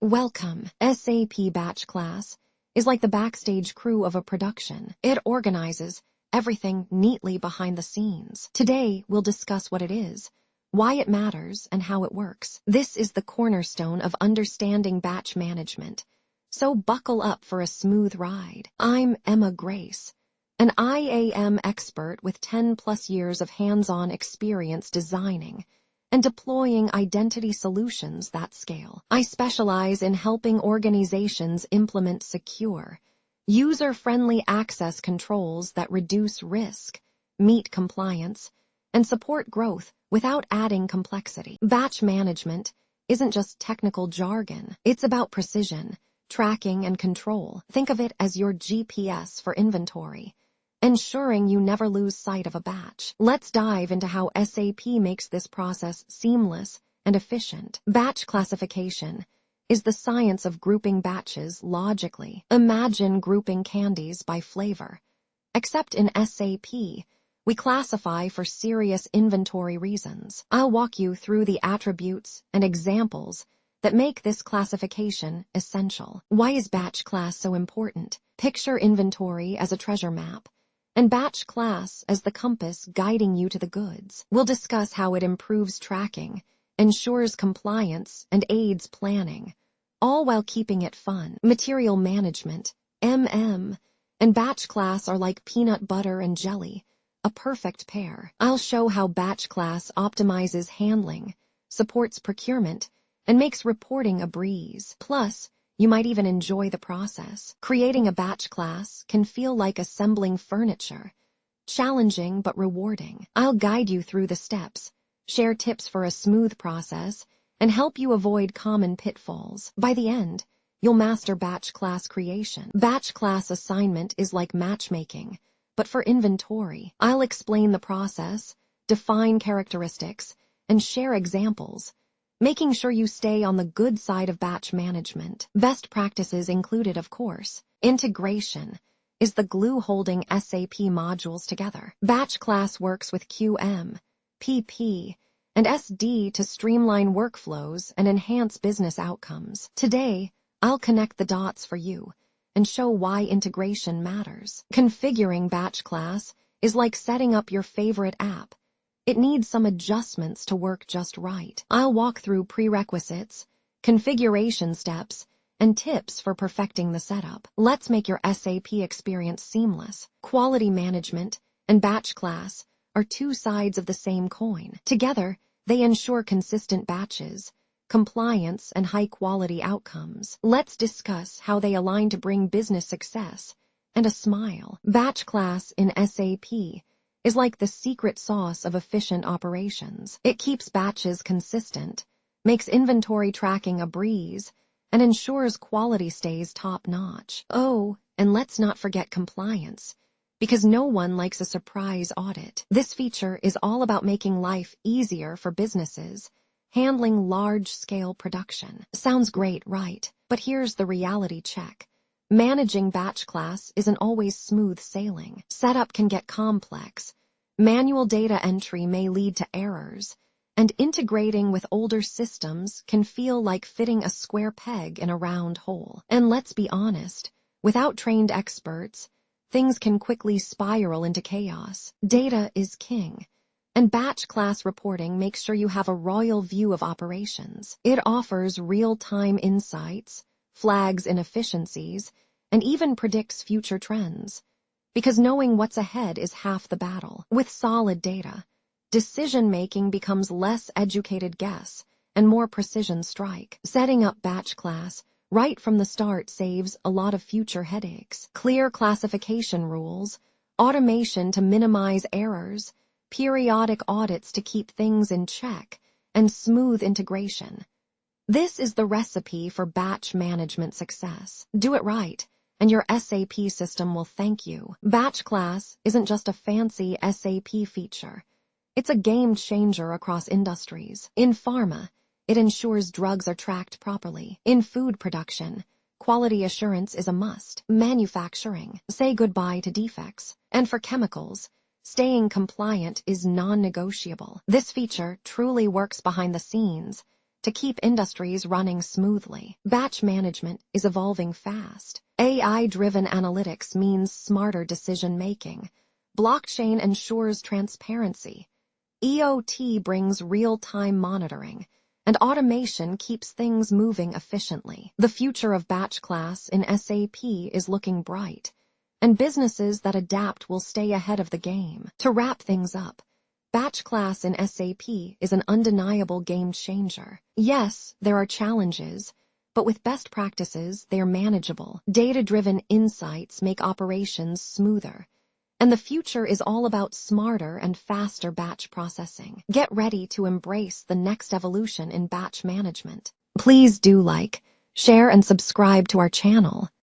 Welcome. SAP Batch Class is like the backstage crew of a production. It organizes everything neatly behind the scenes. Today, we'll discuss what it is, why it matters, and how it works. This is the cornerstone of understanding batch management. So buckle up for a smooth ride. I'm Emma Grace, an IAM expert with 10+ years of hands-on experience designing and deploying identity solutions that scale. I specialize in helping organizations implement secure, user-friendly access controls that reduce risk, meet compliance, and support growth without adding complexity. Batch management isn't just technical jargon. It's about precision, tracking, and control. Think of it as your GPS for inventory, ensuring you never lose sight of a batch. Let's dive into how SAP makes this process seamless and efficient. Batch classification is the science of grouping batches logically. Imagine grouping candies by flavor. Except in SAP, we classify for serious inventory reasons. I'll walk you through the attributes and examples that make this classification essential. Why is batch class so important? Picture inventory as a treasure map, and batch class as the compass guiding you to the goods. We'll discuss how it improves tracking, ensures compliance, and aids planning, all while keeping it fun. Material Management, MM, and batch class are like peanut butter and jelly, a perfect pair. I'll show how batch class optimizes handling, supports procurement, and makes reporting a breeze. Plus, you might even enjoy the process. Creating a batch class can feel like assembling furniture, challenging but rewarding. I'll guide you through the steps, share tips for a smooth process, and help you avoid common pitfalls. By the end, you'll master batch class creation. Batch class assignment is like matchmaking, but for inventory. I'll explain the process, define characteristics, and share examples, making sure you stay on the good side of batch management. Best practices included, of course. Integration is the glue holding SAP modules together. Batch class works with QM, PP, and SD to streamline workflows and enhance business outcomes. Today, I'll connect the dots for you and show why integration matters. Configuring batch class is like setting up your favorite app. It needs some adjustments to work just right. I'll walk through prerequisites, configuration steps, and tips for perfecting the setup. Let's make your SAP experience seamless. Quality management and batch class are two sides of the same coin. Together, they ensure consistent batches, compliance, and high-quality outcomes. Let's discuss how they align to bring business success and a smile. Batch class in SAP is like the secret sauce of efficient operations. It keeps batches consistent, makes inventory tracking a breeze, and ensures quality stays top-notch. Oh, and let's not forget compliance, because no one likes a surprise audit. This feature is all about making life easier for businesses handling large-scale production. Sounds great, right? But here's the reality check. Managing batch class isn't always smooth sailing. Setup can get complex, manual data entry may lead to errors, and integrating with older systems can feel like fitting a square peg in a round hole. And let's be honest, without trained experts, things can quickly spiral into chaos. Data is king, and batch class reporting makes sure you have a royal view of operations. It offers real-time insights, flags inefficiencies, and even predicts future trends. Because knowing what's ahead is half the battle. With solid data, decision-making becomes less educated guess and more precision strike. Setting up batch class right from the start saves a lot of future headaches. Clear classification rules, automation to minimize errors, periodic audits to keep things in check, and smooth integration. This is the recipe for batch management success. Do it right, and your SAP system will thank you. Batch class isn't just a fancy SAP feature. It's a game changer across industries. In pharma, it ensures drugs are tracked properly. In food production, quality assurance is a must. Manufacturing, say goodbye to defects. And for chemicals, staying compliant is non-negotiable. This feature truly works behind the scenes, to keep industries running smoothly. Batch management is evolving fast. AI-driven analytics means smarter decision-making. Blockchain ensures transparency. EOT brings real-time monitoring, and automation keeps things moving efficiently. The future of batch class in SAP is looking bright, and businesses that adapt will stay ahead of the game. To wrap things up, batch class in SAP is an undeniable game changer. Yes, there are challenges, but with best practices, they're manageable. Data-driven insights make operations smoother, and the future is all about smarter and faster batch processing. Get ready to embrace the next evolution in batch management. Please do like, share, and subscribe to our channel.